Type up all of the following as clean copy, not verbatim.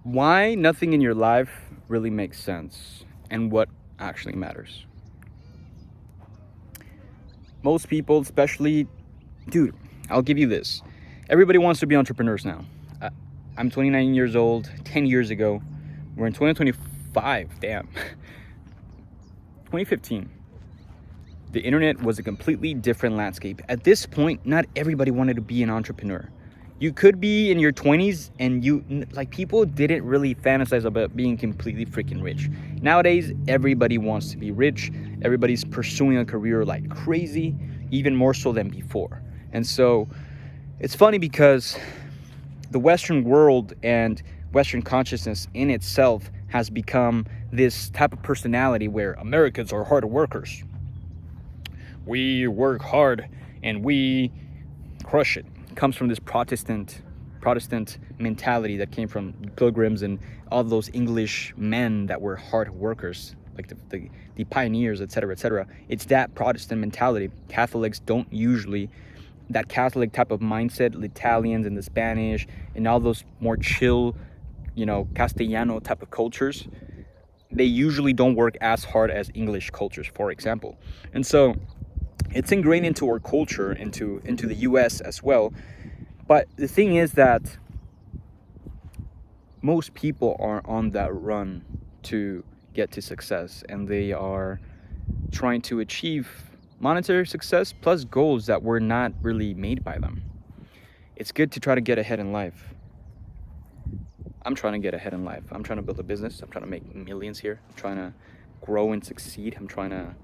Why nothing in your life really makes sense and what actually matters. Most people, especially, dude, I'll give you this. Everybody wants to be entrepreneurs now. I, I'm 29 years old. 10 years ago, we're in 2025. Damn. 2015. The internet was a completely different landscape. At this point, not everybody wanted to be an entrepreneur. You could be in your 20s and people didn't really fantasize about being completely freaking rich. Nowadays, everybody wants to be rich. Everybody's pursuing a career like crazy, even more so than before. And so it's funny because the Western world and Western consciousness in itself has become this type of personality where Americans are hard workers. We work hard and we crush it. It comes from this Protestant mentality that came from pilgrims and all those English men that were hard workers, like the pioneers, etc., etc. It's that Protestant mentality. Catholics don't usually, that Catholic type of mindset, the Italians and the Spanish and all those more chill, Castellano type of cultures, they usually don't work as hard as English cultures, for example. And so it's ingrained into our culture, into the US as well. But the thing is that most people are on that run to get to success, and they are trying to achieve monetary success plus goals that were not really made by them. It's good to try to get ahead in life. I'm trying to get ahead in life. I'm trying to build a business. I'm trying to make millions here. I'm trying to grow and succeed. I'm trying to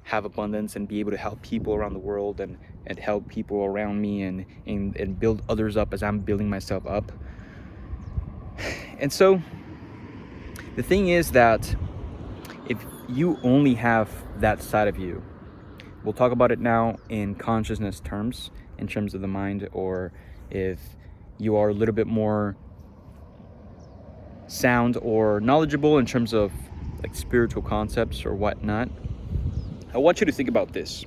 have abundance and be able to help people around the world and help people around me and build others up as I'm building myself up. And so the thing is that if you only have that side of you, we'll talk about it now in consciousness terms, in terms of the mind, or if you are a little bit more sound or knowledgeable in terms of like spiritual concepts or whatnot, I want you to think about this.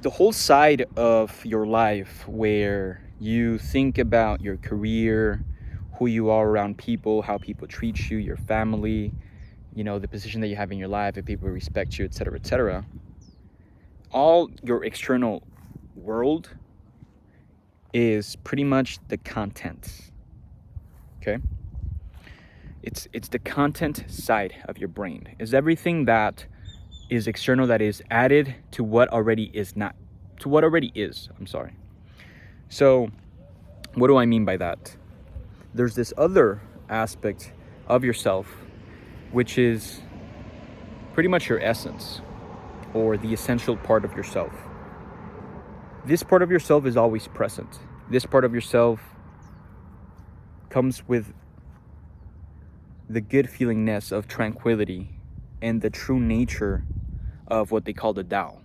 The whole side of your life where you think about your career, who you are around people, how people treat you, your family, the position that you have in your life, if people respect you, etc., etc. All your external world is pretty much the content. Okay? It's the content side of your brain. Is everything that is external that is added to what already is. I'm sorry. So what do I mean by that? There's this other aspect of yourself, which is pretty much your essence or the essential part of yourself. This part of yourself is always present. This part of yourself comes with the good feelingness of tranquility and the true nature of what they call the Tao,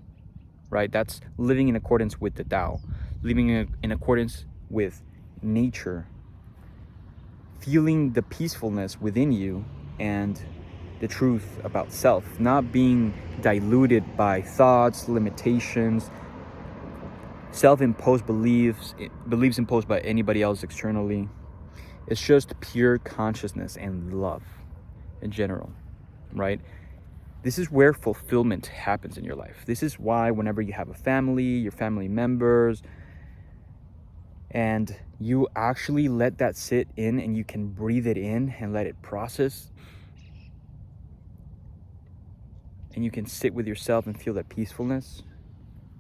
right? That's living in accordance with the Tao, living in accordance with nature, feeling the peacefulness within you and the truth about self, not being diluted by thoughts, limitations, self-imposed beliefs imposed by anybody else externally. It's just pure consciousness and love in general, right? This is where fulfillment happens in your life. This is why whenever you have a family, your family members, and you actually let that sit in and you can breathe it in and let it process, and you can sit with yourself and feel that peacefulness,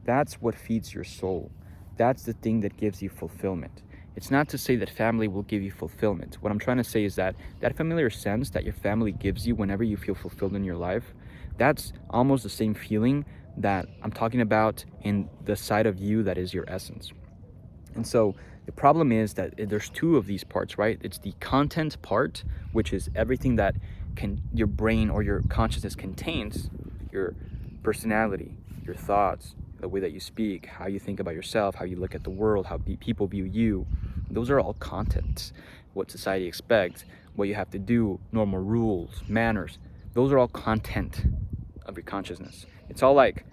that's what feeds your soul. That's the thing that gives you fulfillment. It's not to say that family will give you fulfillment. What I'm trying to say is that familiar sense that your family gives you whenever you feel fulfilled in your life, that's almost the same feeling that I'm talking about in the side of you that is your essence. And so the problem is that there's two of these parts, right? It's the content part, which is everything that your brain or your consciousness contains, your personality, your thoughts, the way that you speak, how you think about yourself, how you look at the world, how people view you. Those are all content. What society expects, what you have to do, normal rules, manners. Those are all content of your consciousness. It's all like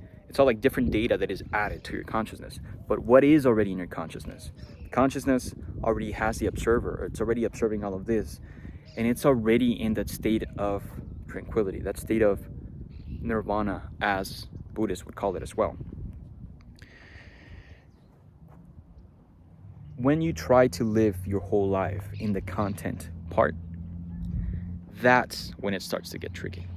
different data that is added to your consciousness. But what is already in your consciousness? Consciousness already has the observer. It's already observing all of this, and it's already in that state of tranquility, that state of nirvana, as Buddhists would call it as well. When you try to live your whole life in the content part, that's when it starts to get tricky.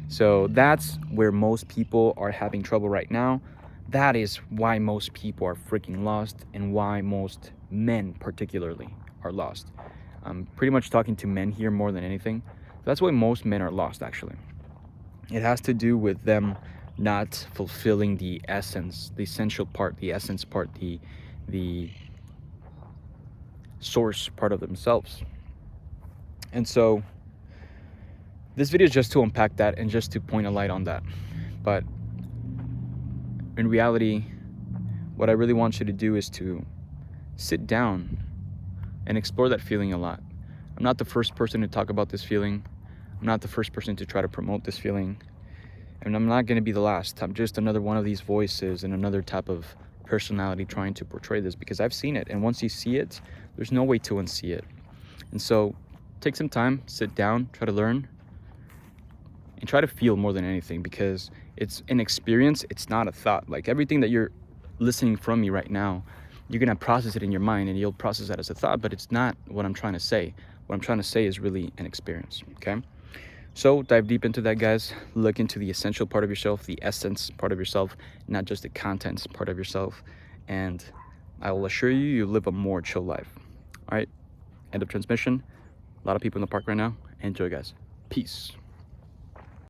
So that's where most people are having trouble right now. That is why most people are freaking lost, and why most men particularly are lost. I'm pretty much talking to men here more than anything. That's why most men are lost, actually. It has to do with them not fulfilling the essence, the essential part, the essence part, the source part of themselves. And so this video is just to unpack that and just to point a light on that. But in reality, what I really want you to do is to sit down and explore that feeling a lot. I'm not the first person to talk about this feeling. I'm not the first person to try to promote this feeling. And I'm not going to be the last. I'm just another one of these voices and another type of personality trying to portray this, because I've seen it. And once you see it, there's no way to unsee it. And so take some time, sit down, try to learn, and try to feel more than anything, because it's an experience. It's not a thought. Like everything that you're listening from me right now, you're going to process it in your mind and you'll process that as a thought, but it's not what I'm trying to say. What I'm trying to say is really an experience. Okay. So dive deep into that, guys. Look into the essential part of yourself, the essence part of yourself, not just the contents part of yourself. And I will assure you, you live a more chill life. All right. End of transmission. A lot of people in the park right now. Enjoy, guys. Peace.